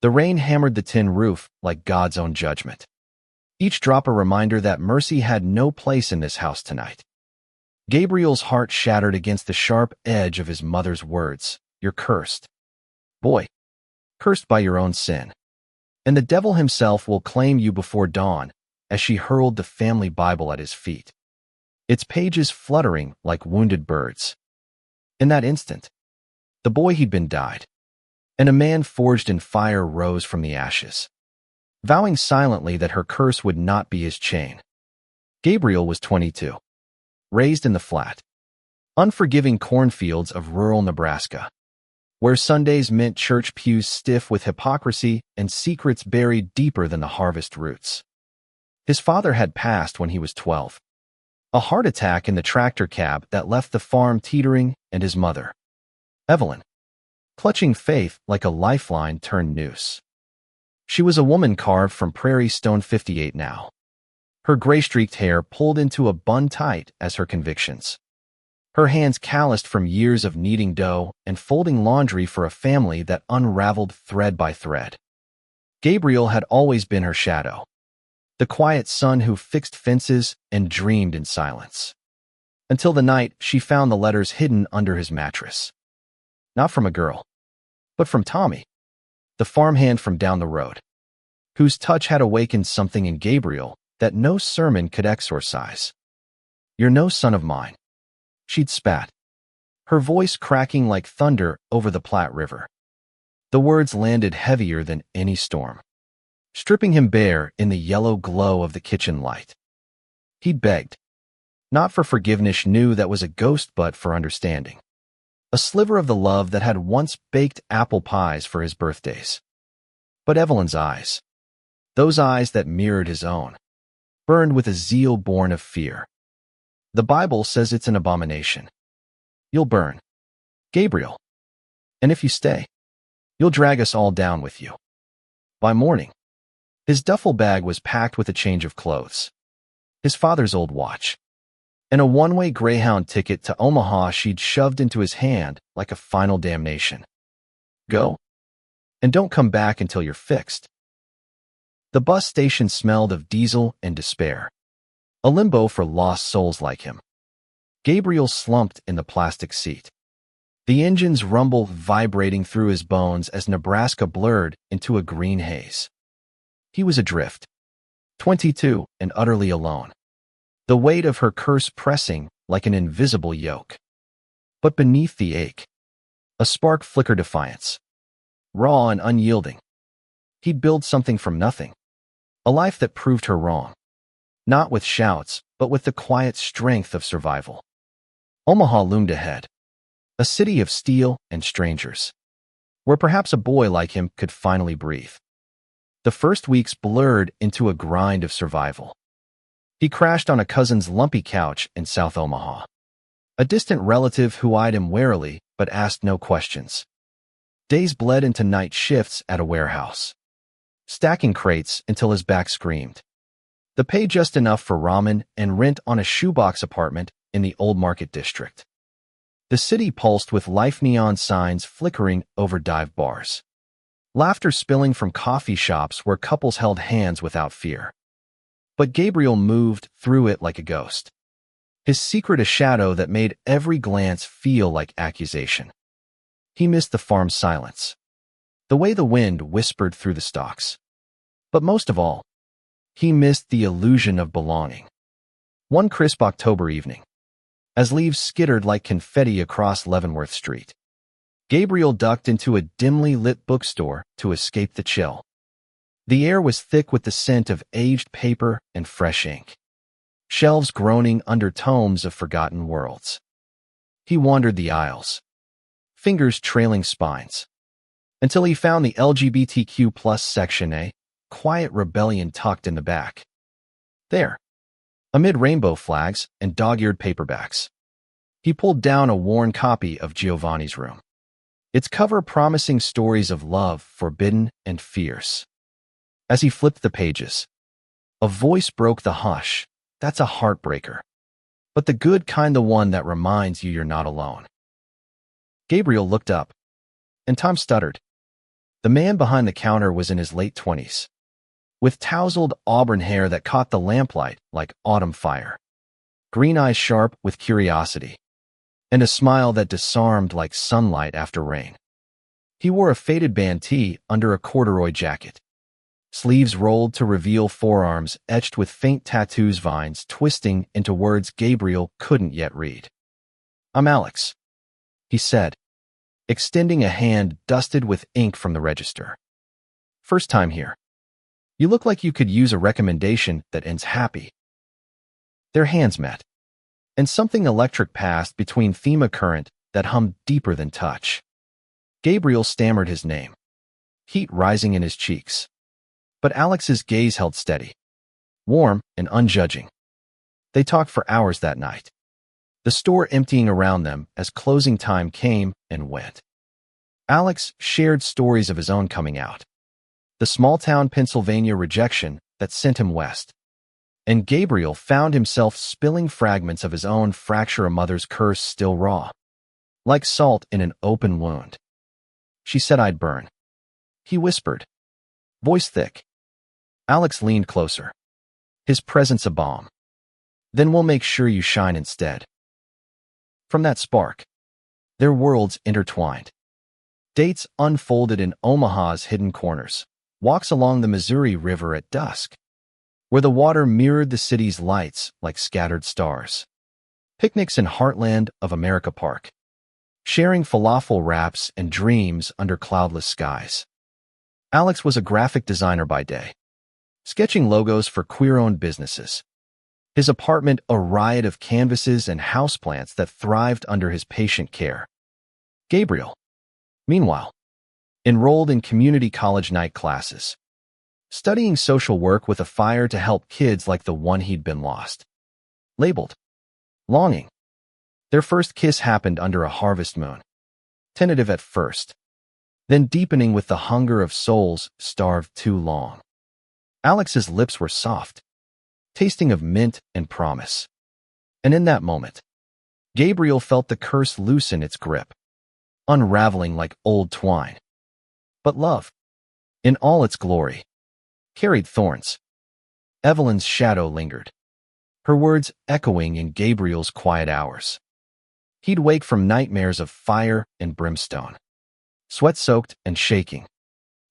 The rain hammered the tin roof like God's own judgment. Each drop a reminder that mercy had no place in this house tonight. Gabriel's heart shattered against the sharp edge of his mother's words. You're cursed. Boy, cursed by your own sin. And the devil himself will claim you before dawn, as she hurled the family Bible at his feet, its pages fluttering like wounded birds. In that instant, the boy he'd been died, and a man forged in fire rose from the ashes, vowing silently that her curse would not be his chain. Gabriel was 22, raised in the flat, unforgiving cornfields of rural Nebraska, where Sundays meant church pews stiff with hypocrisy and secrets buried deeper than the harvest roots. His father had passed when he was 12, a heart attack in the tractor cab that left the farm teetering, and his mother, Evelyn, clutching faith like a lifeline turned noose. She was a woman carved from Prairie Stone 58 now, her gray-streaked hair pulled into a bun tight as her convictions, her hands calloused from years of kneading dough and folding laundry for a family that unraveled thread by thread. Gabriel had always been her shadow, the quiet son who fixed fences and dreamed in silence. Until the night she found the letters hidden under his mattress. Not from a girl, but from Tommy, the farmhand from down the road, whose touch had awakened something in Gabriel that no sermon could exorcise. You're no son of mine, she'd spat, her voice cracking like thunder over the Platte River. The words landed heavier than any storm, stripping him bare in the yellow glow of the kitchen light. He'd begged, not for forgiveness knew that was a ghost, but for understanding. A sliver of the love that had once baked apple pies for his birthdays. But Evelyn's eyes, those eyes that mirrored his own, burned with a zeal born of fear. The Bible says it's an abomination. You'll burn, Gabriel. And if you stay, you'll drag us all down with you. By morning, his duffel bag was packed with a change of clothes, his father's old watch, and a one-way Greyhound ticket to Omaha she'd shoved into his hand like a final damnation. Go, and don't come back until you're fixed. The bus station smelled of diesel and despair, a limbo for lost souls like him. Gabriel slumped in the plastic seat, the engine's rumble vibrating through his bones as Nebraska blurred into a green haze. He was adrift, 22 and utterly alone, the weight of her curse pressing like an invisible yoke. But beneath the ache, a spark flickered defiance, raw and unyielding. He'd build something from nothing, a life that proved her wrong, not with shouts, but with the quiet strength of survival. Omaha loomed ahead, a city of steel and strangers, where perhaps a boy like him could finally breathe. The first weeks blurred into a grind of survival. He crashed on a cousin's lumpy couch in South Omaha, a distant relative who eyed him warily but asked no questions. Days bled into night shifts at a warehouse, stacking crates until his back screamed. The pay just enough for ramen and rent on a shoebox apartment in the Old Market District. The city pulsed with life, neon signs flickering over dive bars, laughter spilling from coffee shops where couples held hands without fear. But Gabriel moved through it like a ghost, his secret a shadow that made every glance feel like accusation. He missed the farm's silence, the way the wind whispered through the stalks. But most of all, he missed the illusion of belonging. One crisp October evening, as leaves skittered like confetti across Leavenworth Street, Gabriel ducked into a dimly lit bookstore to escape the chill. The air was thick with the scent of aged paper and fresh ink, shelves groaning under tomes of forgotten worlds. He wandered the aisles, fingers trailing spines, until he found the LGBTQ+ section, a quiet rebellion tucked in the back. There, amid rainbow flags and dog-eared paperbacks, he pulled down a worn copy of Giovanni's Room, its cover promising stories of love forbidden and fierce. As he flipped the pages, a voice broke the hush. That's a heartbreaker, but the good kind, the one that reminds you you're not alone. Gabriel looked up, and time stuttered. The man behind the counter was in his late 20s, with tousled auburn hair that caught the lamplight like autumn fire, green eyes sharp with curiosity, and a smile that disarmed like sunlight after rain. He wore a faded band tee under a corduroy jacket, sleeves rolled to reveal forearms etched with faint tattoos, vines twisting into words Gabriel couldn't yet read. "I'm Alex," he said, extending a hand dusted with ink from the register. "First time here. You look like you could use a recommendation that ends happy." Their hands met, and something electric passed between them, a current that hummed deeper than touch. Gabriel stammered his name, heat rising in his cheeks. But Alex's gaze held steady, warm and unjudging. They talked for hours that night, the store emptying around them as closing time came and went. Alex shared stories of his own coming out, the small-town Pennsylvania rejection that sent him west. And Gabriel found himself spilling fragments of his own fracture, a mother's curse still raw, like salt in an open wound. "She said I'd burn," he whispered, voice thick. Alex leaned closer, his presence a balm. "Then we'll make sure you shine instead." From that spark, their worlds intertwined. Dates unfolded in Omaha's hidden corners, walks along the Missouri River at dusk, where the water mirrored the city's lights like scattered stars. Picnics in Heartland of America Park, sharing falafel wraps and dreams under cloudless skies. Alex was a graphic designer by day, sketching logos for queer-owned businesses. His apartment a riot of canvases and houseplants that thrived under his patient care. Gabriel, meanwhile, enrolled in community college night classes, studying social work with a fire to help kids like the one he'd been lost. Labeled longing. Their first kiss happened under a harvest moon, tentative at first, then deepening with the hunger of souls starved too long. Alex's lips were soft, tasting of mint and promise. And in that moment, Gabriel felt the curse loosen its grip, unraveling like old twine. But love, in all its glory, carried thorns. Evelyn's shadow lingered, her words echoing in Gabriel's quiet hours. He'd wake from nightmares of fire and brimstone, sweat-soaked and shaking,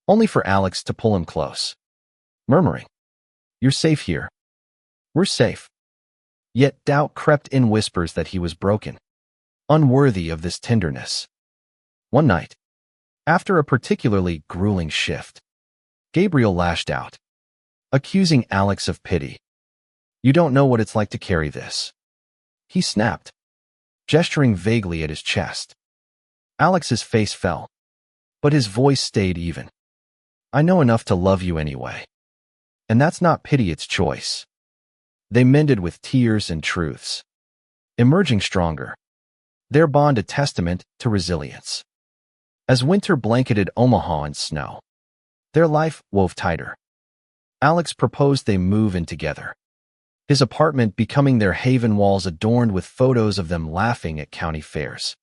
only for Alex to pull him close, murmuring, "You're safe here. We're safe." Yet doubt crept in, whispers that he was broken, unworthy of this tenderness. One night, after a particularly grueling shift, Gabriel lashed out, accusing Alex of pity. "You don't know what it's like to carry this," he snapped, gesturing vaguely at his chest. Alex's face fell, but his voice stayed even. "I know enough to love you anyway. And that's not pity, it's choice." They mended with tears and truths, emerging stronger, their bond a testament to resilience. As winter blanketed Omaha in snow, their life wove tighter. Alex proposed they move in together, his apartment becoming their haven, walls adorned with photos of them laughing at county fairs,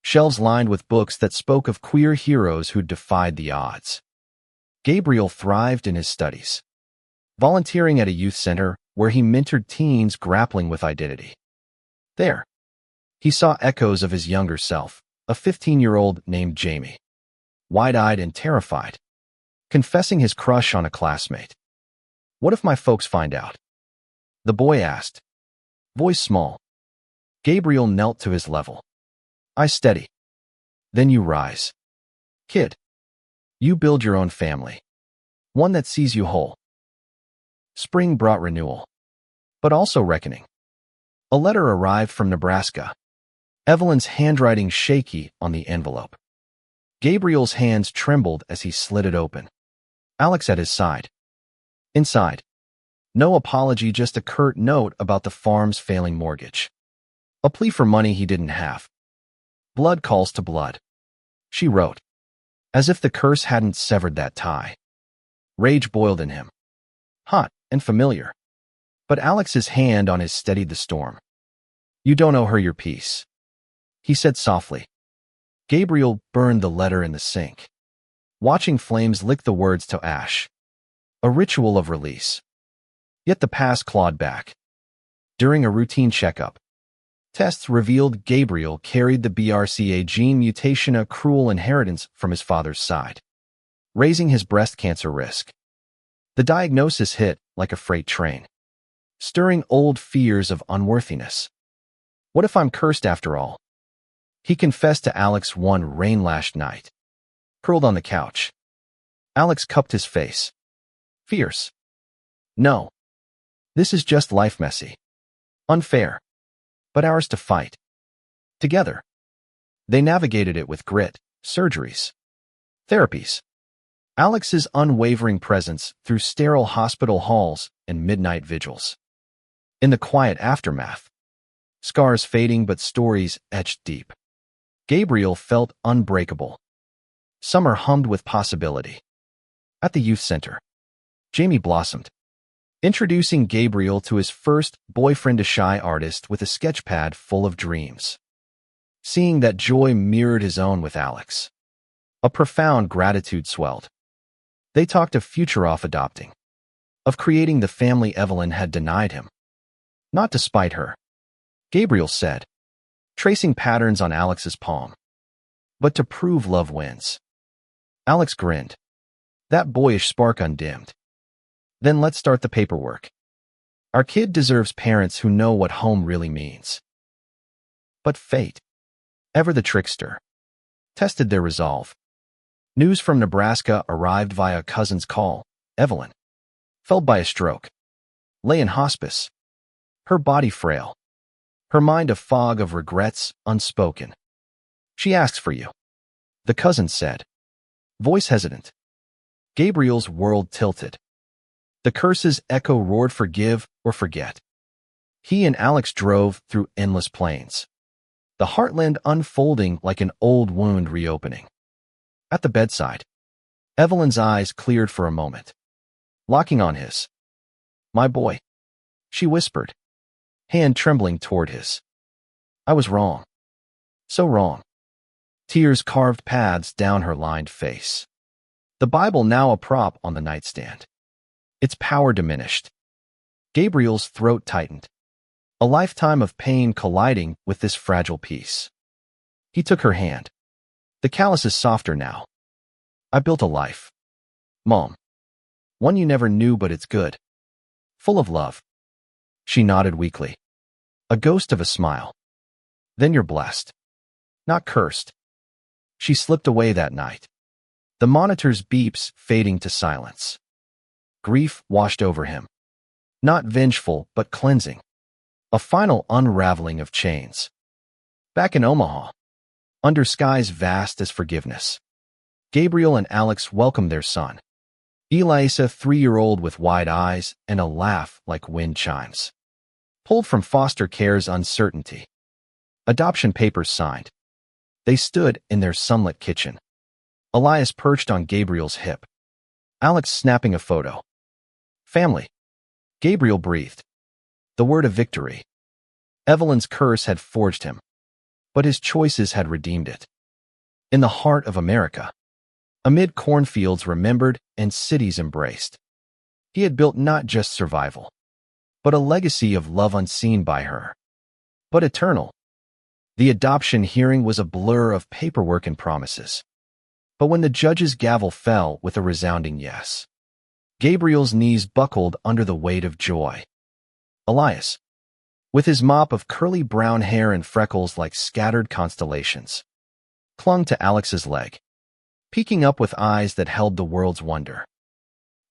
shelves lined with books that spoke of queer heroes who defied the odds. Gabriel thrived in his studies, volunteering at a youth center where he mentored teens grappling with identity. There, he saw echoes of his younger self, a 15-year-old named Jamie, wide-eyed and terrified, confessing his crush on a classmate. "What if my folks find out?" the boy asked, voice small. Gabriel knelt to his level. "Eyes steady. Then you rise. Kid, you build your own family, one that sees you whole." Spring brought renewal, but also reckoning. A letter arrived from Nebraska, Evelyn's handwriting shaky on the envelope. Gabriel's hands trembled as he slid it open, Alex at his side. Inside, no apology, just a curt note about the farm's failing mortgage. A plea for money he didn't have. "Blood calls to blood," she wrote, as if the curse hadn't severed that tie. Rage boiled in him, hot and familiar. But Alex's hand on his steadied the storm. "You don't owe her your peace," he said softly. Gabriel burned the letter in the sink. watching flames lick the words to ash. A ritual of release. Yet the past clawed back. During a routine checkup, tests revealed Gabriel carried the BRCA gene mutation, a cruel inheritance from his father's side, raising his breast cancer risk. The diagnosis hit like a freight train, stirring old fears of unworthiness. What if I'm cursed after all? He confessed to Alex one rain-lashed night. Curled on the couch, Alex cupped his face. Fierce. No. This is just life, messy. Unfair. But ours to fight. Together. They navigated it with grit, surgeries, therapies. Alex's unwavering presence through sterile hospital halls and midnight vigils. In the quiet aftermath, scars fading but stories etched deep, Gabriel felt unbreakable. Summer hummed with possibility. At the youth center, Jamie blossomed, introducing Gabriel to his first boyfriend, a shy artist with a sketchpad full of dreams. Seeing that joy mirrored his own with Alex, a profound gratitude swelled. They talked of future off adopting, of creating the family Evelyn had denied him. Not to spite her, Gabriel said, tracing patterns on Alex's palm, but to prove love wins. Alex grinned, that boyish spark undimmed. Then let's start the paperwork. Our kid deserves parents who know what home really means. But fate, ever the trickster, tested their resolve. News from Nebraska arrived via a cousin's call. Evelyn, felled by a stroke, lay in hospice, her body frail, her mind a fog of regrets unspoken. She asks for you, the cousin said, voice hesitant. Gabriel's world tilted. The curse's echo roared, forgive or forget. He and Alex drove through endless plains, the heartland unfolding like an old wound reopening. At the bedside, Evelyn's eyes cleared for a moment, locking on his. My boy, she whispered, hand trembling toward his. I was wrong. So wrong. Tears carved paths down her lined face. The Bible now a prop on the nightstand, its power diminished. Gabriel's throat tightened, a lifetime of pain colliding with this fragile piece. He took her hand. The callus is softer now. I built a life, Mom. One you never knew, but it's good. Full of love. She nodded weakly, a ghost of a smile. Then you're blessed, not cursed. She slipped away that night, the monitor's beeps fading to silence. Grief washed over him, not vengeful but cleansing. A final unraveling of chains. Back in Omaha, under skies vast as forgiveness, Gabriel and Alex welcomed their son, Eliasa, 3-year-old with wide eyes and a laugh like wind chimes. Pulled from foster care's uncertainty. Adoption papers signed. They stood in their sunlit kitchen. Elias perched on Gabriel's hip, Alex snapping a photo. Family. Gabriel breathed. The word of victory. Evelyn's curse had forged him, but his choices had redeemed it. In the heart of America, amid cornfields remembered and cities embraced, he had built not just survival, but a legacy of love unseen by her, but eternal. The adoption hearing was a blur of paperwork and promises. But when the judge's gavel fell with a resounding yes, Gabriel's knees buckled under the weight of joy. Elias, with his mop of curly brown hair and freckles like scattered constellations, clung to Alex's leg, peeking up with eyes that held the world's wonder.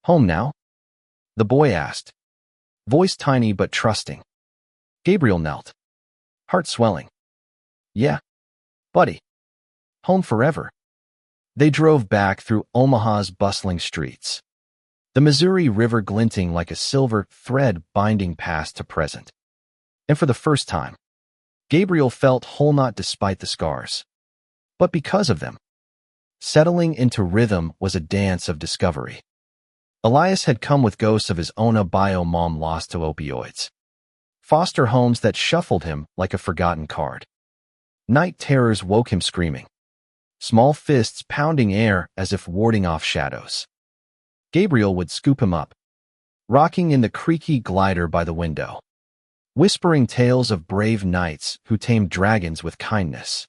Home now? The boy asked, voice tiny but trusting. Gabriel knelt, heart swelling. Yeah, buddy. Home forever. They drove back through Omaha's bustling streets, the Missouri River glinting like a silver thread binding past to present. And for the first time, Gabriel felt whole, not despite the scars, but because of them. Settling into rhythm was a dance of discovery. Elias had come with ghosts of his own bio mom lost to opioids, foster homes that shuffled him like a forgotten card. Night terrors woke him screaming. small fists pounding air as if warding off shadows. Gabriel would scoop him up, rocking in the creaky glider by the window, whispering tales of brave knights who tamed dragons with kindness.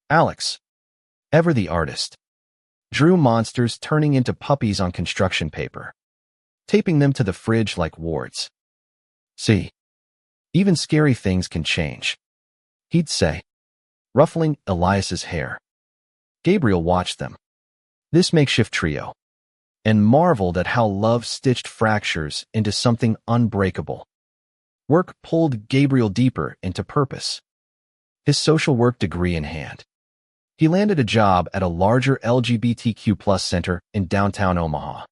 Alex, ever the artist, drew monsters turning into puppies on construction paper, taping them to the fridge like wards. See, even scary things can change, he'd say, ruffling Elias's hair. Gabriel watched them, this makeshift trio, and marveled at how love stitched fractures into something unbreakable. Work pulled Gabriel deeper into purpose. His social work degree in hand, he landed a job at a larger LGBTQ+ center in downtown Omaha,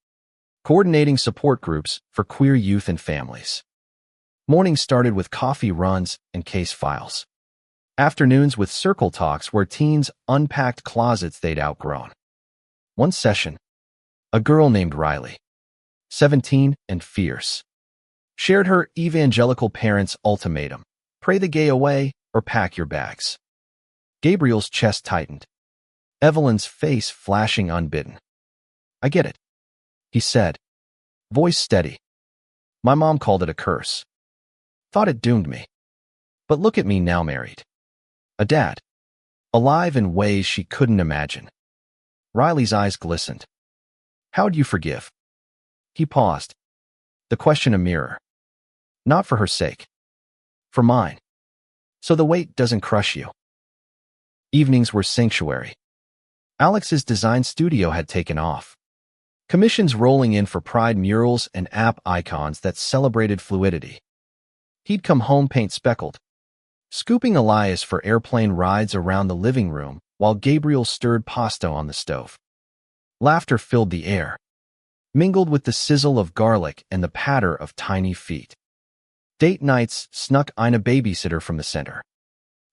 coordinating support groups for queer youth and families. Mornings started with coffee runs and case files. Afternoons with circle talks where teens unpacked closets they'd outgrown. One session, a girl named Riley, 17 and fierce, shared her evangelical parents' ultimatum: pray the gay away or pack your bags. Gabriel's chest tightened, Evelyn's face flashing unbidden. I get it, he said, voice steady. My mom called it a curse. Thought it doomed me. But look at me now, married. A dad. Alive in ways she couldn't imagine. Riley's eyes glistened. How'd you forgive? He paused, the question a mirror. Not for her sake. For mine. So the weight doesn't crush you. Evenings were sanctuary. Alex's design studio had taken off. Commissions rolling in for pride murals and app icons that celebrated fluidity. He'd come home paint-speckled, scooping Elias for airplane rides around the living room while Gabriel stirred pasta on the stove. Laughter filled the air, mingled with the sizzle of garlic and the patter of tiny feet. Date nights snuck in a babysitter from the center,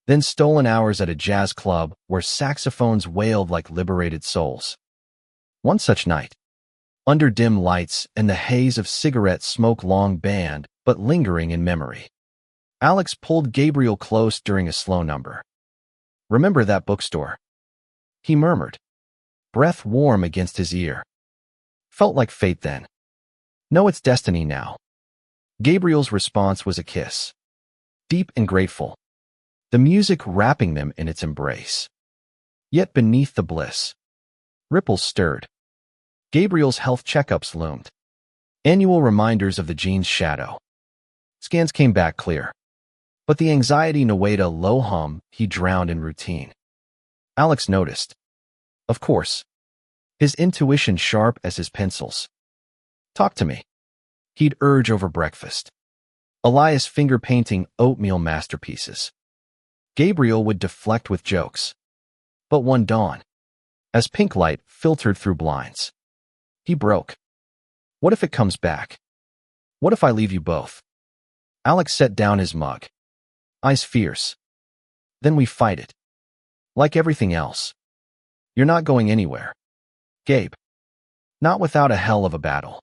then stolen hours at a jazz club where saxophones wailed like liberated souls. One such night, under dim lights and the haze of cigarette smoke, long banned but lingering in memory, Alex pulled Gabriel close during a slow number. Remember that bookstore? He murmured, breath warm against his ear. Felt like fate then. No, it's destiny now. Gabriel's response was a kiss, deep and grateful, the music wrapping them in its embrace. Yet beneath the bliss, ripples stirred. Gabriel's health checkups loomed, annual reminders of the gene's shadow. Scans came back clear, but the anxiety weighed a low hum he drowned in routine. Alex noticed, of course, his intuition sharp as his pencils. Talk to me, he'd urge over breakfast. Elias finger-painting oatmeal masterpieces. Gabriel would deflect with jokes. But one dawn, as pink light filtered through blinds, he broke. What if it comes back? What if I leave you both? Alex set down his mug, eyes fierce. Then we fight it. Like everything else. You're not going anywhere, Gabe. Not without a hell of a battle.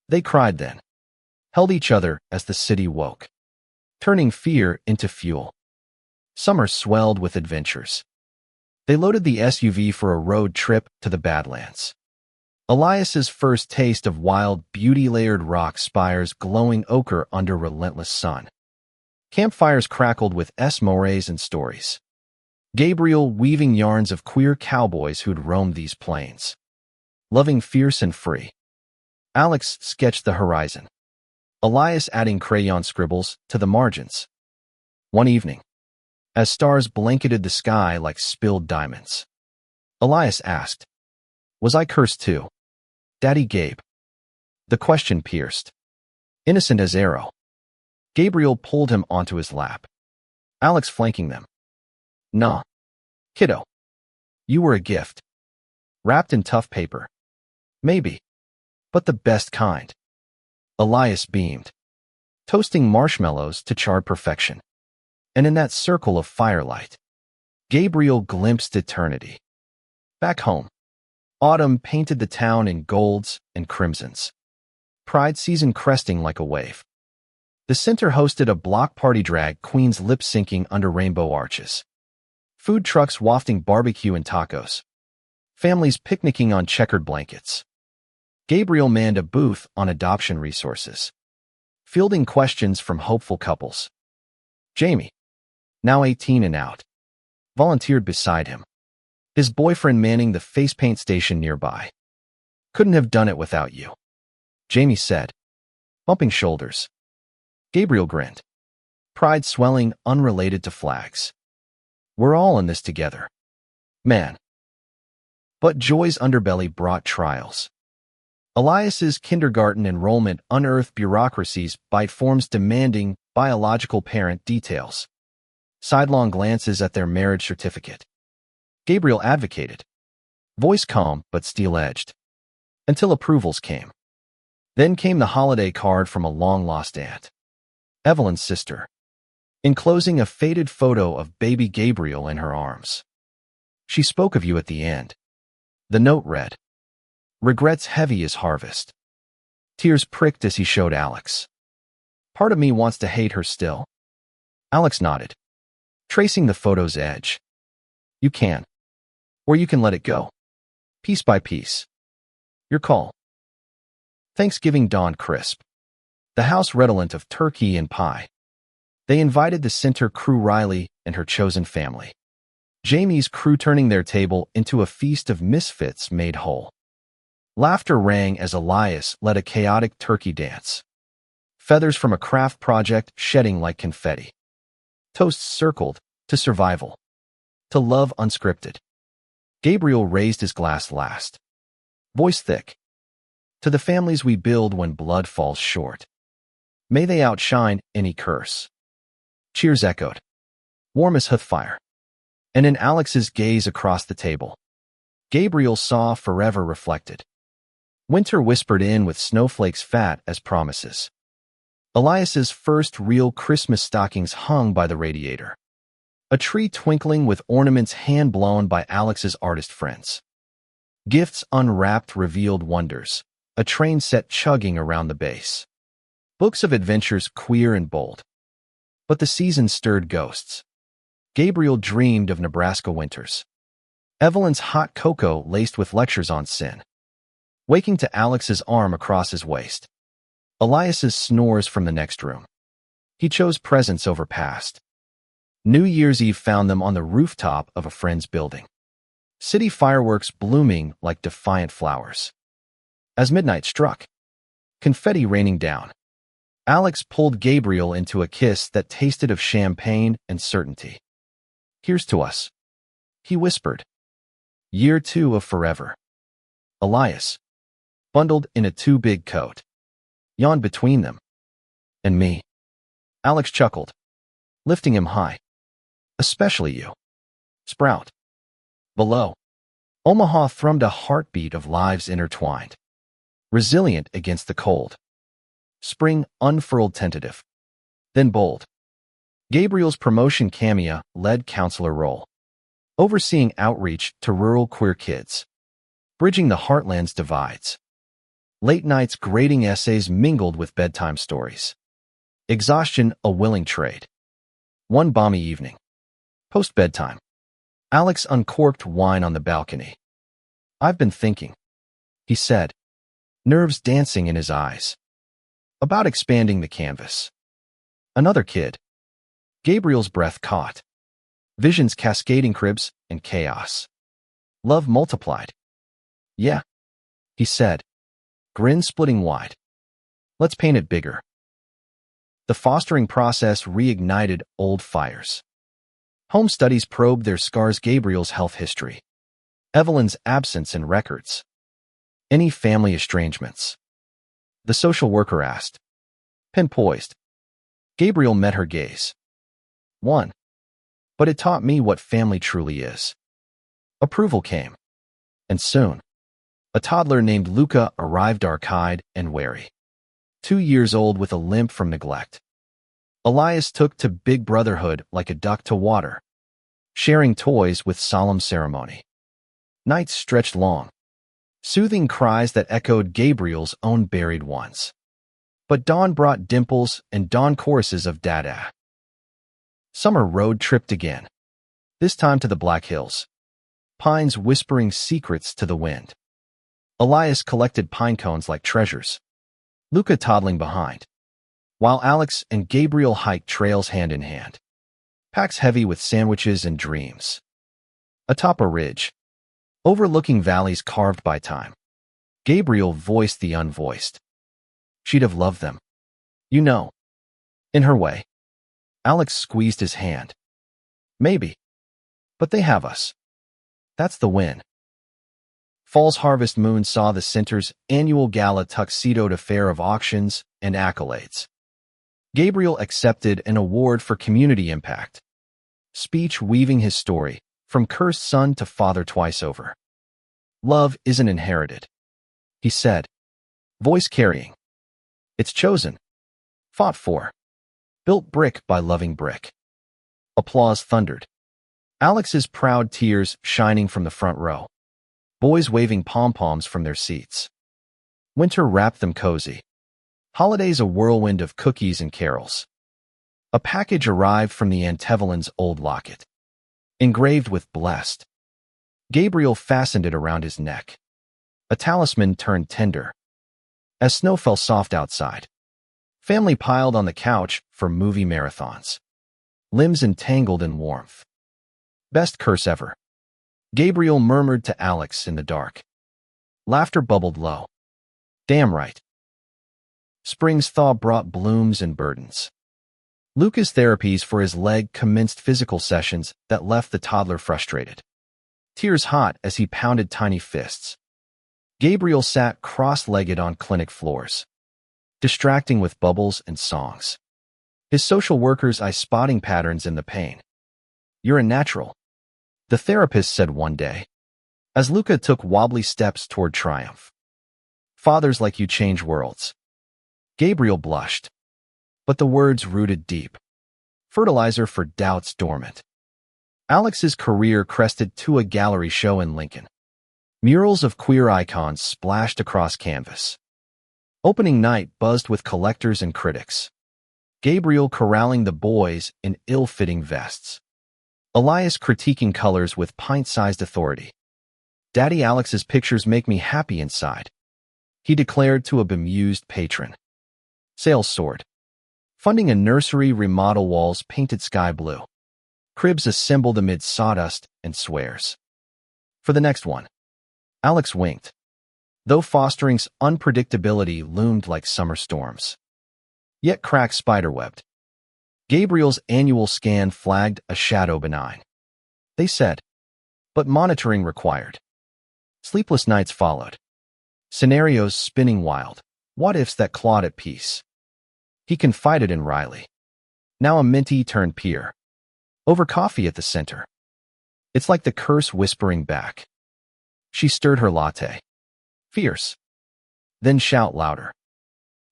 They cried then, held each other as the city woke, turning fear into fuel. Summer swelled with adventures. They loaded the SUV for a road trip to the Badlands. Elias's first taste of wild, beauty-layered rock spires glowing ochre under relentless sun. Campfires crackled with morays and stories. Gabriel weaving yarns of queer cowboys who'd roamed these plains, loving fierce and free. Alex sketched the horizon, Elias adding crayon scribbles to the margins. One evening, as stars blanketed the sky like spilled diamonds, Elias asked, was I cursed too, Daddy Gabe? The question pierced, innocent as arrow. Gabriel pulled him onto his lap, Alex flanking them. Nah, kiddo. You were a gift. Wrapped in tough paper. Maybe. But the best kind. Elias beamed, toasting marshmallows to charred perfection. And in that circle of firelight, Gabriel glimpsed eternity. Back home, autumn painted the town in golds and crimsons. Pride season cresting like a wave. The center hosted a block party, drag queens lip-syncing under rainbow arches. Food trucks wafting barbecue and tacos. Families picnicking on checkered blankets. Gabriel manned a booth on adoption resources, fielding questions from hopeful couples. Jamie, now 18 and out, volunteered beside him, his boyfriend manning the face paint station nearby. Couldn't have done it without you, Jamie said, bumping shoulders. Gabriel grinned, pride swelling unrelated to flags. We're all in this together, man. But Joy's underbelly brought trials. Elias's kindergarten enrollment unearthed bureaucracies by forms demanding biological parent details. Sidelong glances at their marriage certificate. Gabriel advocated, voice calm but steel-edged, until approvals came. Then came the holiday card from a long-lost aunt, Evelyn's sister, enclosing a faded photo of baby Gabriel in her arms. She spoke of you at the end. The note read, regrets heavy as harvest. Tears pricked as he showed Alex. Part of me wants to hate her still. Alex nodded, tracing the photo's edge. You can. Or you can let it go. Piece by piece. Your call. Thanksgiving dawned crisp. The house redolent of turkey and pie. They invited the center crew Riley and her chosen family. Jamie's crew turning their table into a feast of misfits made whole. Laughter rang as Elias led a chaotic turkey dance. Feathers from a craft project shedding like confetti. Toasts circled, to survival. To love unscripted. Gabriel raised his glass last. Voice thick. To the families we build when blood falls short. May they outshine any curse. Cheers echoed, warm as hearth fire. And in Alex's gaze across the table, Gabriel saw forever reflected. Winter whispered in with snowflakes fat as promises. Elias's first real Christmas stockings hung by the radiator. A tree twinkling with ornaments hand-blown by Alex's artist friends. Gifts unwrapped revealed wonders, a train set chugging around the base. Books of adventures queer and bold. But the season stirred ghosts. Gabriel dreamed of Nebraska winters. Evelyn's hot cocoa laced with lectures on sin. Waking to Alex's arm across his waist. Elias's snores from the next room. He chose presents over past. New Year's Eve found them on the rooftop of a friend's building. City fireworks blooming like defiant flowers. As midnight struck, confetti raining down, Alex pulled Gabriel into a kiss that tasted of champagne and certainty. Here's to us, he whispered. Year 2 of forever. Elias, bundled in a too-big coat, yawned between them. And me. Alex chuckled, lifting him high. Especially you. Sprout. Below, Omaha thrummed a heartbeat of lives intertwined. Resilient against the cold. Spring unfurled tentative. Then bold. Gabriel's promotion cameo led counselor role. Overseeing outreach to rural queer kids. Bridging the heartland's divides. Late nights grading essays mingled with bedtime stories. Exhaustion a willing trade. One balmy evening. Post-bedtime. Alex uncorked wine on the balcony. I've been thinking, he said, nerves dancing in his eyes. About expanding the canvas. Another kid. Gabriel's breath caught. Visions cascading cribs and chaos. Love multiplied. Yeah, he said, grin splitting wide. Let's paint it bigger. The fostering process reignited old fires. Home studies probed their scars. Gabriel's health history. Evelyn's absence in records. Any family estrangements. The social worker asked. Pen poised. Gabriel met her gaze. One. But it taught me what family truly is. Approval came. And soon, a toddler named Luca arrived, dark-eyed and wary. 2 years old with a limp from neglect. Elias took to big brotherhood like a duck to water, sharing toys with solemn ceremony. Nights stretched long, soothing cries that echoed Gabriel's own buried ones. But dawn brought dimples and dawn choruses of dada. Summer road tripped again. This time to the Black Hills. Pines whispering secrets to the wind. Elias collected pine cones like treasures, Luca toddling behind, while Alex and Gabriel hiked trails hand in hand, packs heavy with sandwiches and dreams. Atop a ridge, overlooking valleys carved by time, Gabriel voiced the unvoiced. She'd have loved them. You know. In her way. Alex squeezed his hand. Maybe. But they have us. That's the win. Fall's harvest moon saw the center's annual gala tuxedoed affair of auctions and accolades. Gabriel accepted an award for community impact, speech weaving his story, from cursed son to father twice over. Love isn't inherited, he said, voice carrying. It's chosen, fought for, built brick by loving brick. Applause thundered. Alex's proud tears shining from the front row. Boys waving pom-poms from their seats. Winter wrapped them cozy. Holidays a whirlwind of cookies and carols. A package arrived from the Antevillans' old locket, engraved with blessed. Gabriel fastened it around his neck. A talisman turned tender. As snow fell soft outside, family piled on the couch for movie marathons. Limbs entangled in warmth. Best curse ever. Gabriel murmured to Alex in the dark. Laughter bubbled low. Damn right. Spring's thaw brought blooms and burdens. Luca's therapies for his leg commenced physical sessions that left the toddler frustrated. Tears hot as he pounded tiny fists. Gabriel sat cross-legged on clinic floors, distracting with bubbles and songs. His social worker's eye spotting patterns in the pain. You're a natural, the therapist said one day, as Luca took wobbly steps toward triumph. Fathers like you change worlds. Gabriel blushed, but the words rooted deep. Fertilizer for doubts dormant. Alex's career crested to a gallery show in Lincoln. Murals of queer icons splashed across canvas. Opening night buzzed with collectors and critics. Gabriel corralling the boys in ill-fitting vests. Elias critiquing colors with pint-sized authority. Daddy Alex's pictures make me happy inside, he declared to a bemused patron. Sales soared. Funding a nursery remodel, walls painted sky blue. Cribs assembled amid sawdust and swears. For the next one. Alex winked, though fostering's unpredictability loomed like summer storms. Yet cracks spiderwebbed. Gabriel's annual scan flagged a shadow benign. They said, but monitoring required. Sleepless nights followed. Scenarios spinning wild. What-ifs that clawed at peace. He confided in Riley, now a minty turned peer, over coffee at the center. It's like the curse whispering back. She stirred her latte. Fierce. Then shout louder.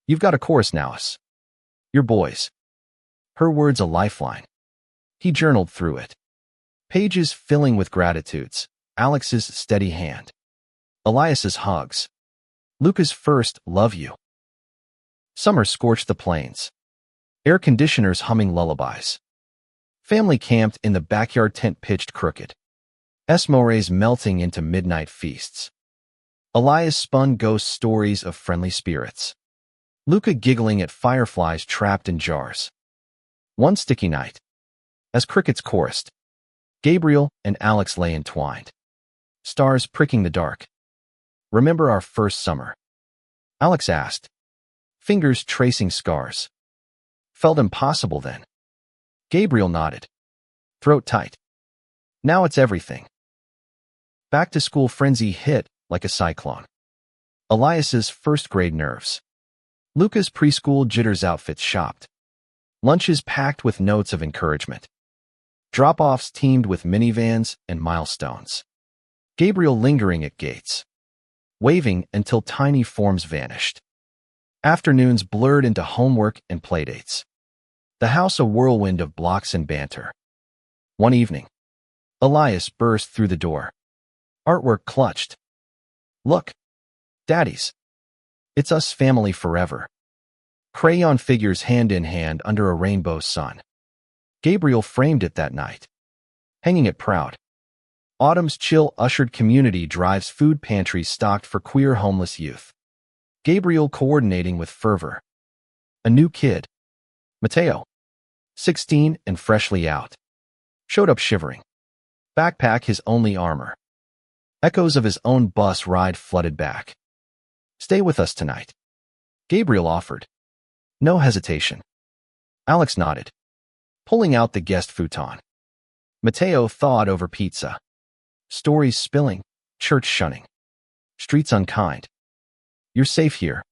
You've got a chorus now, us. Your boys. Her words a lifeline. He journaled through it. Pages filling with gratitudes. Alex's steady hand. Elias's hugs. Luca's first love you. Summer scorched the plains. Air conditioners humming lullabies. Family camped in the backyard, tent pitched crooked. Esmores melting into midnight feasts. Elias spun ghost stories of friendly spirits. Luca giggling at fireflies trapped in jars. One sticky night. As crickets chorused, Gabriel and Alex lay entwined. Stars pricking the dark. Remember our first summer? Alex asked, fingers tracing scars. Felt impossible then. Gabriel nodded, throat tight. Now it's everything. Back to school frenzy hit like a cyclone. Elias's first grade nerves. Luca's preschool jitters outfits shopped. Lunches packed with notes of encouragement. Drop-offs teamed with minivans and milestones. Gabriel lingering at gates, waving until tiny forms vanished. Afternoons blurred into homework and playdates. The house a whirlwind of blocks and banter. One evening, Elias burst through the door. Artwork clutched. Look, daddies. It's us family forever. Crayon figures hand in hand under a rainbow sun. Gabriel framed it that night. hanging it proud. Autumn's chill ushered community drives food pantries stocked for queer homeless youth. Gabriel coordinating with fervor. A new kid, Mateo, 16 and freshly out, showed up shivering. Backpack his only armor. Echoes of his own bus ride flooded back. Stay with us tonight, Gabriel offered. No hesitation. Alex nodded, pulling out the guest futon. Mateo thawed over pizza. Stories spilling, church shunning, streets unkind. You're safe here.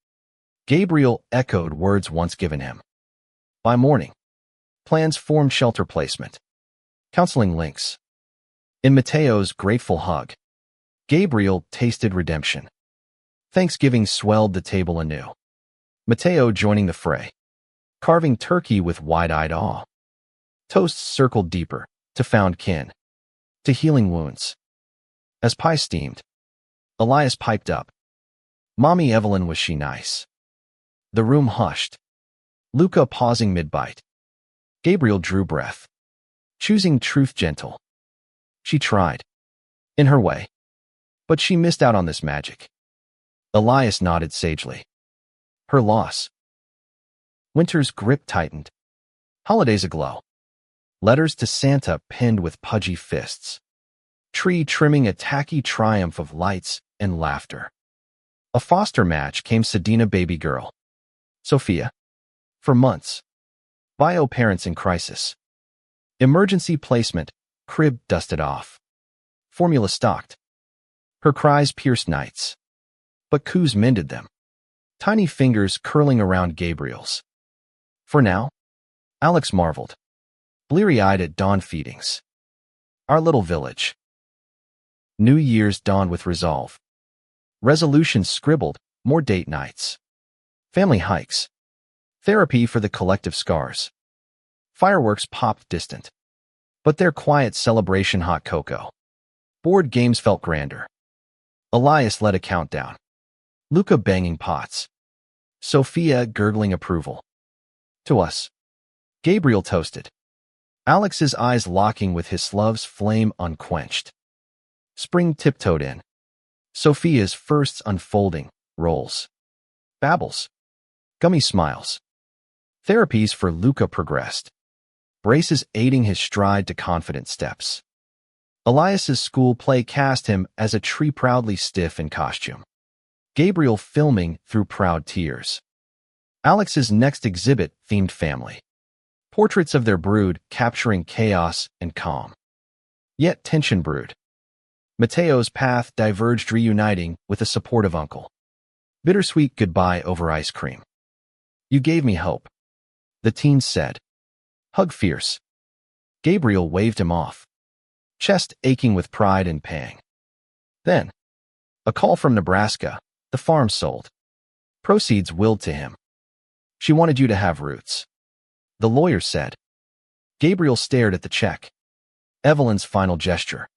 Gabriel echoed words once given him. By morning, plans formed shelter placement. Counseling links. In Mateo's grateful hug, Gabriel tasted redemption. Thanksgiving swelled the table anew. Mateo joining the fray, carving turkey with wide-eyed awe. Toasts circled deeper, to found kin, to healing wounds. As pie steamed, Elias piped up. Mommy Evelyn, was she nice? The room hushed. Luca pausing mid-bite. Gabriel drew breath, choosing truth gentle. She tried, in her way, but she missed out on this magic. Elias nodded sagely. Her loss. Winter's grip tightened. Holidays aglow. Letters to Santa pinned with pudgy fists. Tree trimming a tacky triumph of lights and laughter. A foster match came Sedina baby girl, Sophia. For months. Bio parents in crisis. Emergency placement, crib dusted off. Formula stocked. Her cries pierced nights. But coups mended them. Tiny fingers curling around Gabriel's. For now, Alex marveled, bleary-eyed at dawn feedings. Our little village. New Year's dawned with resolve. Resolutions scribbled, more date nights. Family hikes. Therapy for the collective scars. Fireworks popped distant. But their quiet celebration hot cocoa. Board games felt grander. Elias led a countdown. Luca banging pots. Sophia gurgling approval. To us. Gabriel toasted. Alex's eyes locking with his love's flame unquenched. Spring tiptoed in. Sophia's firsts unfolding, rolls. Babbles. Gummy smiles. Therapies for Luca progressed. Braces aiding his stride to confident steps. Elias's school play cast him as a tree proudly stiff in costume. Gabriel filming through proud tears. Alex's next exhibit themed family. Portraits of their brood capturing chaos and calm. Yet tension brewed. Mateo's path diverged, reuniting with a supportive uncle. Bittersweet goodbye over ice cream. You gave me hope, the teen said. Hug fierce. Gabriel waved him off, chest aching with pride and pang. Then, a call from Nebraska, the farm sold. Proceeds willed to him. She wanted you to have roots, the lawyer said. Gabriel stared at the check. Evelyn's final gesture.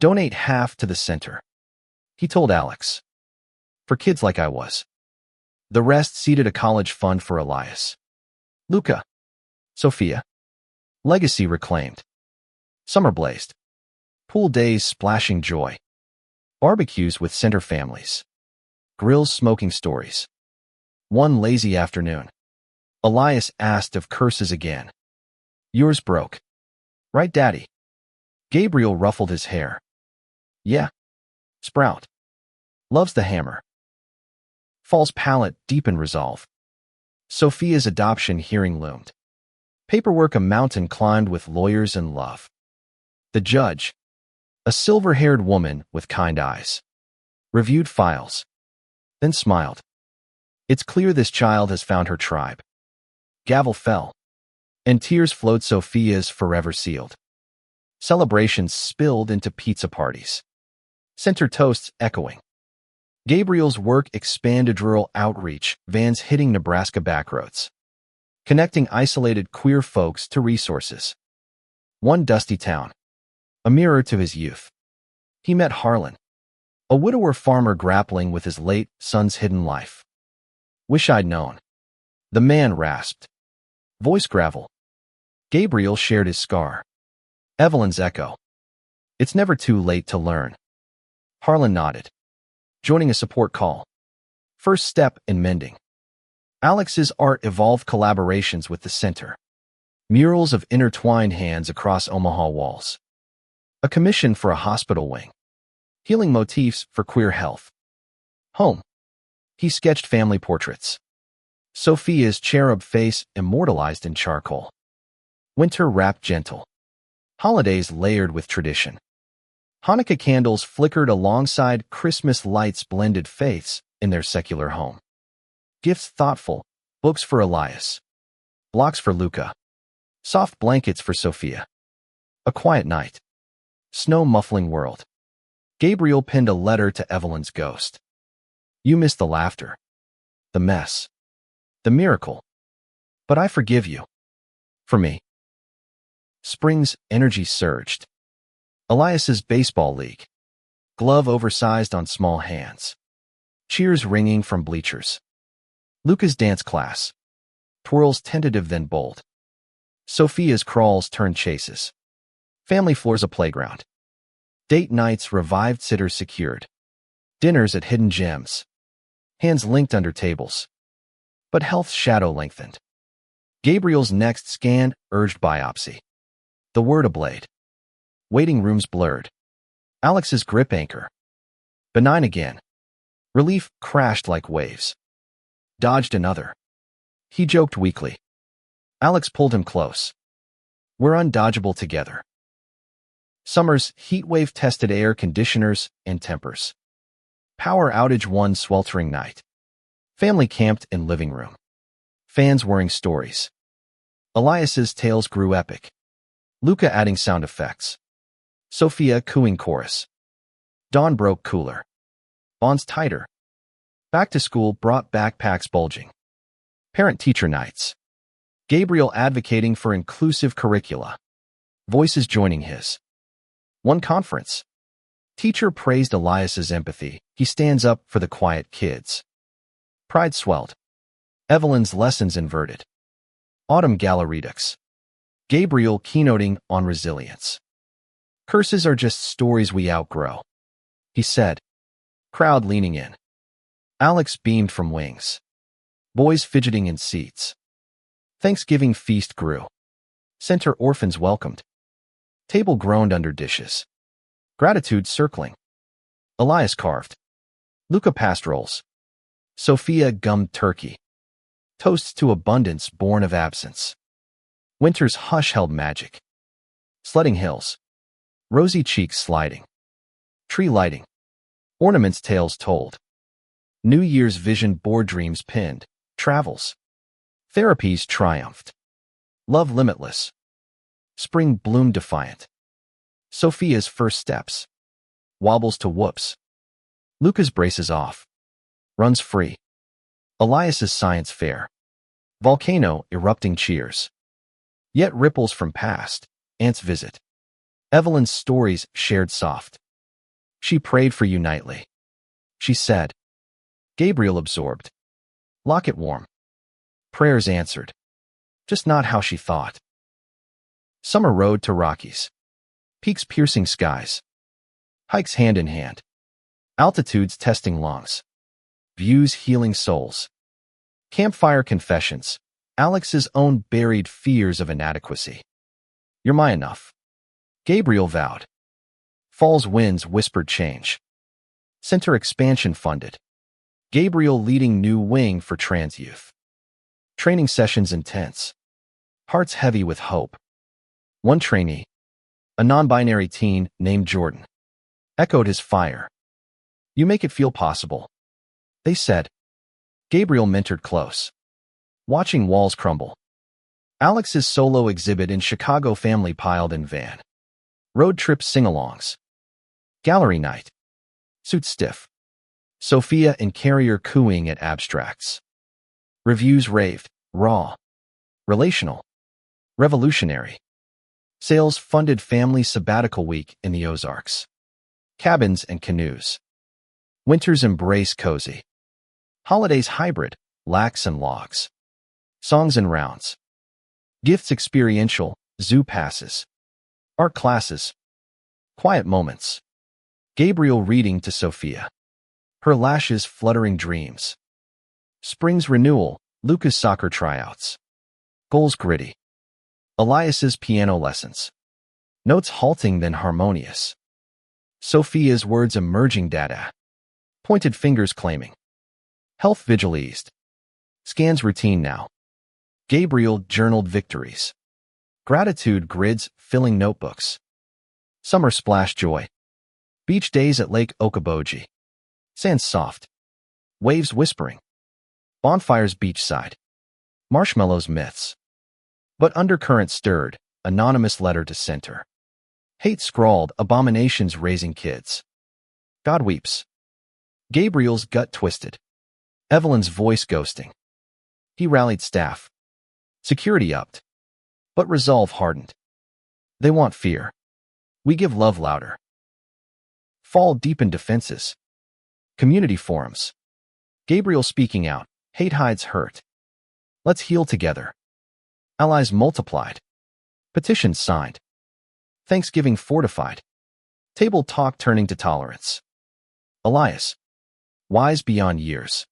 Donate half to the center, he told Alex. For kids like I was. The rest seeded a college fund for Elias. Luca. Sophia. Legacy reclaimed. Summer blazed. Pool days splashing joy. Barbecues with center families. Grills smoking stories. One lazy afternoon, Elias asked of curses again. Yours broke. Right, Daddy? Gabriel ruffled his hair. Yeah. Sprout. Loves the hammer. Fall's palate deep in resolve. Sophia's adoption hearing loomed. Paperwork a mountain climbed with lawyers and love. The judge, a silver-haired woman with kind eyes, reviewed files, then smiled. It's clear this child has found her tribe. Gavel fell, and tears flowed. Sophia's forever sealed. Celebrations spilled into pizza parties. Center toasts echoing. Gabriel's work expanded rural outreach, vans hitting Nebraska backroads, connecting isolated queer folks to resources. One dusty town, a mirror to his youth. He met Harlan, a widower farmer grappling with his late son's hidden life. Wish I'd known. The man rasped. Voice gravel. Gabriel shared his scar. Evelyn's echo. It's never too late to learn. Harlan nodded, joining a support call. First step in mending. Alex's art evolved collaborations with the center. Murals of intertwined hands across Omaha walls. A commission for a hospital wing. Healing motifs for queer health. Home. He sketched family portraits. Sophia's cherub face immortalized in charcoal. Winter wrapped gentle. Holidays layered with tradition. Hanukkah candles flickered alongside Christmas lights blended faiths in their secular home. Gifts thoughtful, books for Elias. Blocks for Luca. Soft blankets for Sophia. A quiet night. Snow muffling world. Gabriel pinned a letter to Evelyn's ghost. You missed the laughter. The mess. The miracle. But I forgive you. For me. Spring's energy surged. Elias's baseball league. Glove oversized on small hands. Cheers ringing from bleachers. Luca's dance class. Twirls tentative then bold. Sophia's crawls turned chases. Family floors a playground. Date nights revived sitters secured. Dinners at hidden gems. Hands linked under tables. But health's shadow lengthened. Gabriel's next scan urged biopsy. The word ablade. Waiting rooms blurred. Alex's grip anchor. Benign again. Relief crashed like waves. Dodged another. He joked weakly. Alex pulled him close. We're undodgeable together. Summer's heatwave tested air conditioners and tempers. Power outage one sweltering night. Family camped in living room. Fans whirring stories. Elias's tales grew epic. Luca adding sound effects. Sophia cooing chorus. Dawn broke cooler. Bonds tighter. Back to school brought backpacks bulging. Parent-teacher nights. Gabriel advocating for inclusive curricula. Voices joining his. One conference. Teacher praised Elias's empathy. He stands up for the quiet kids. Pride swelled. Evelyn's lessons inverted. Autumn gala redux. Gabriel keynoting on resilience. Curses are just stories we outgrow, he said. Crowd leaning in. Alex beamed from wings. Boys fidgeting in seats. Thanksgiving feast grew. Center orphans welcomed. Table groaned under dishes. Gratitude circling. Elias carved. Luca passed rolls. Sophia gummed turkey. Toasts to abundance born of absence. Winter's hush held magic. Sledding hills. Rosy cheeks sliding. Tree lighting. Ornaments tales told. New Year's vision board dreams pinned. Travels. Therapies triumphed. Love limitless. Spring bloomed defiant. Sophia's first steps. Wobbles to whoops. Luca's braces off. Runs free. Elias's science fair. Volcano erupting cheers. Yet ripples from past. Aunt's visit. Evelyn's stories shared soft. She prayed for you nightly. She said. Gabriel absorbed. Locket warm. Prayers answered. Just not how she thought. Summer road to Rockies. Peaks piercing skies. Hikes hand in hand. Altitudes testing lungs. Views healing souls. Campfire confessions. Alex's own buried fears of inadequacy. You're my enough. Gabriel vowed. Fall's winds whispered change. Center expansion funded. Gabriel leading new wing for trans youth. Training sessions intense. Hearts heavy with hope. One trainee, a non-binary teen named Jordan, echoed his fire. You make it feel possible. They said. Gabriel mentored close. Watching walls crumble. Alex's solo exhibit in Chicago family piled in van. Road trip sing-alongs. Gallery night. Suit stiff. Sophia and Carrier cooing at abstracts. Reviews raved. Raw. Relational. Revolutionary. Sales funded family sabbatical week in the Ozarks. Cabins and canoes. Winter's embrace cozy. Holidays hybrid. Lax and logs. Songs and rounds. Gifts experiential. Zoo passes. Art classes. Quiet moments. Gabriel reading to Sophia. Her lashes fluttering dreams. Spring's renewal. Luca's soccer tryouts. Goals gritty. Elias's piano lessons. Notes halting then harmonious. Sophia's words emerging data. Pointed fingers claiming. Health vigil eased. Scans routine now. Gabriel journaled victories. Gratitude grids filling notebooks. Summer splash joy. Beach days at Lake Okoboji. Sand soft. Waves whispering. Bonfires beachside. Marshmallows myths. But undercurrent stirred, anonymous letter to center. Hate scrawled, abominations raising kids. God weeps. Gabriel's gut twisted. Evelyn's voice ghosting. He rallied staff. Security upped. But resolve hardened. They want fear. We give love louder. Fall deepened defenses. Community forums. Gabriel speaking out. Hate hides hurt. Let's heal together. Allies multiplied. Petitions signed. Thanksgiving fortified. Table talk turning to tolerance. Elias. Wise beyond years.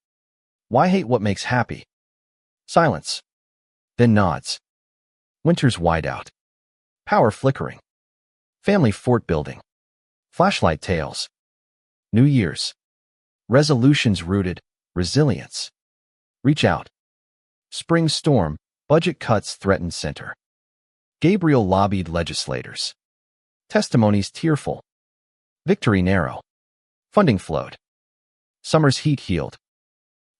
Why hate what makes happy? Silence. Then nods. Winter's wide out. Power flickering. Family fort building. Flashlight tales. New Year's. Resolutions rooted. Resilience. Reach out. Spring storm. Budget cuts threatened center. Gabriel lobbied legislators. Testimonies tearful. Victory narrow. Funding flowed. Summer's heat healed.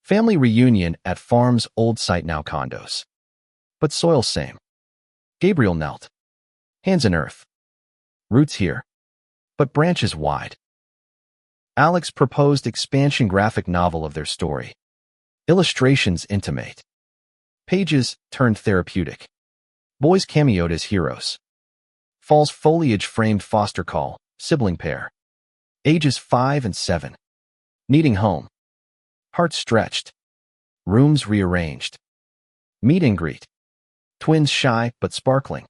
Family reunion at farm's old site now condos. But soil same. Gabriel knelt. Hands in earth. Roots here. But branches wide. Alex proposed expansion graphic novel of their story. Illustrations intimate. Pages turned therapeutic. Boys cameoed as heroes. Fall's foliage framed foster call, sibling pair. Ages 5 and 7. Needing home. Hearts stretched. Rooms rearranged. Meet and greet. Twins shy but sparkling.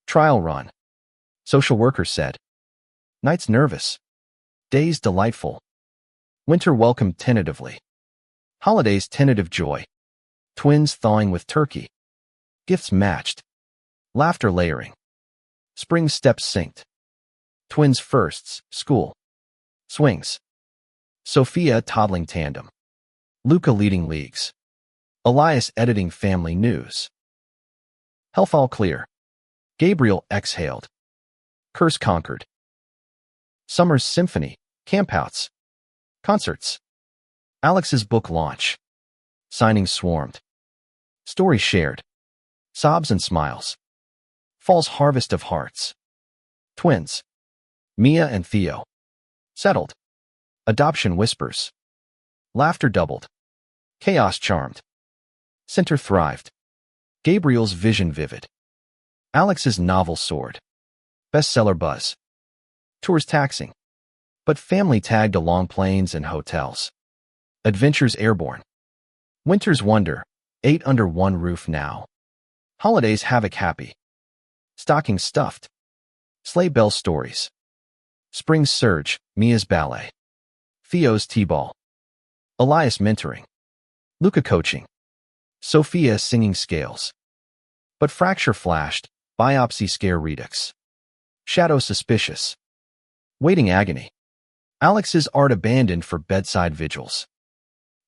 Trial run. Social worker said. Nights nervous. Days delightful. Winter welcomed tentatively. Holidays tentative joy. Twins thawing with turkey. Gifts matched. Laughter layering. Spring steps synced. Twins firsts, school. Swings. Sophia toddling tandem. Luca leading leagues. Elias editing family news. Health all clear. Gabriel exhaled. Curse conquered. Summer's symphony, campouts. Concerts. Alex's book launch. Signings swarmed. Stories shared. Sobs and smiles. Fall's harvest of hearts. Twins. Miah and Theo. Settled. Adoption whispers. Laughter doubled. Chaos charmed. Center thrived. Gabriel's vision vivid. Alex's novel soared. Bestseller buzz. Tours taxing. But family tagged along planes and hotels. Adventures airborne. Winter's wonder. 8 under one roof now. Holidays havoc happy. Stockings stuffed. Sleigh bell stories. Spring's surge. Mia's ballet. Theo's t-ball. Elias mentoring. Luca coaching. Sophia singing scales. But fracture flashed. Biopsy scare redux. Shadow suspicious. Waiting agony. Alex's art abandoned for bedside vigils.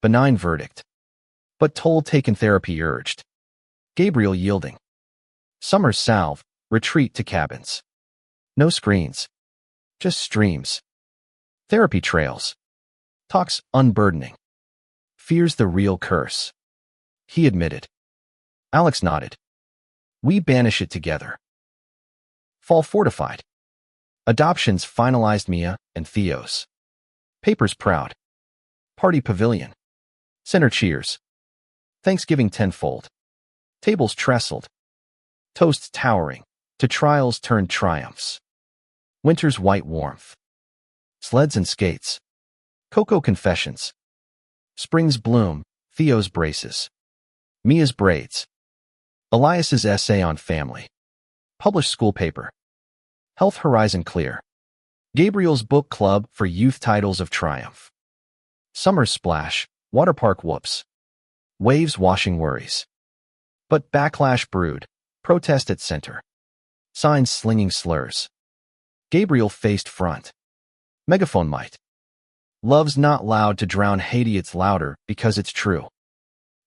Benign verdict. But toll taken therapy urged. Gabriel yielding. Summer's salve. Retreat to cabins. No screens. Just streams. Therapy trails. Talks unburdening. Fears the real curse. He admitted. Alex nodded. We banish it together. Fall fortified. Adoptions finalized Miah and Theo's. Papers proud. Party pavilion. Center cheers. Thanksgiving tenfold. Tables trestled. Toasts towering. To trials turned triumphs. Winter's white warmth. Sleds and skates. Cocoa confessions. Spring's bloom. Theo's braces. Mia's braids. Elias's essay on family. Published school paper. Health horizon clear. Gabriel's book club for youth titles of triumph. Summer splash, waterpark whoops. Waves washing worries. But backlash brood, protest at center. Signs slinging slurs. Gabriel faced front. Megaphone might. Love's not loud to drown hate, it's louder because it's true.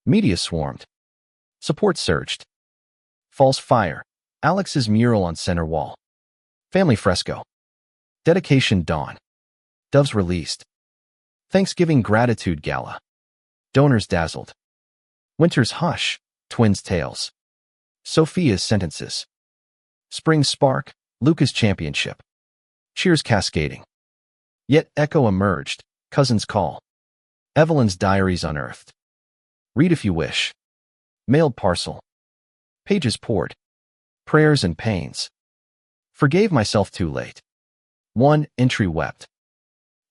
Media swarmed. Support surged. False fire. Alex's mural on center wall. Family fresco. Dedication dawn. Doves released. Thanksgiving gratitude gala. Donors dazzled. Winter's hush. Twins tales. Sophia's sentences. Spring spark. Luca's championship. Cheers cascading. Yet echo emerged. Cousin's call. Evelyn's diaries unearthed. Read if you wish. Mailed parcel. Pages poured. Prayers and pains. Forgave myself too late. One entry wept.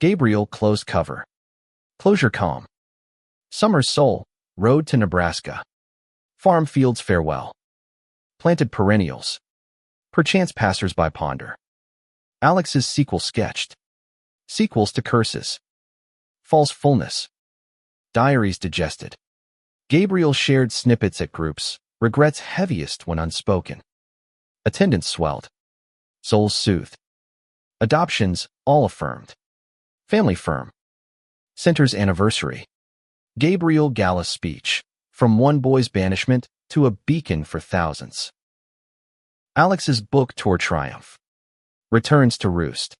Gabriel closed cover. Closure calm. Summer's soul. Road to Nebraska. Farm fields farewell. Planted perennials. Perchance passers-by ponder. Alex's sequel sketched. Sequels to curses. False fullness. Diaries digested. Gabriel shared snippets at groups, regrets heaviest when unspoken. Attendance swelled. Souls soothed. Adoptions, all affirmed. Family firm. Center's anniversary. Gabriel gala speech. From one boy's banishment to a beacon for thousands. Alex's book tour triumph. Returns to roost.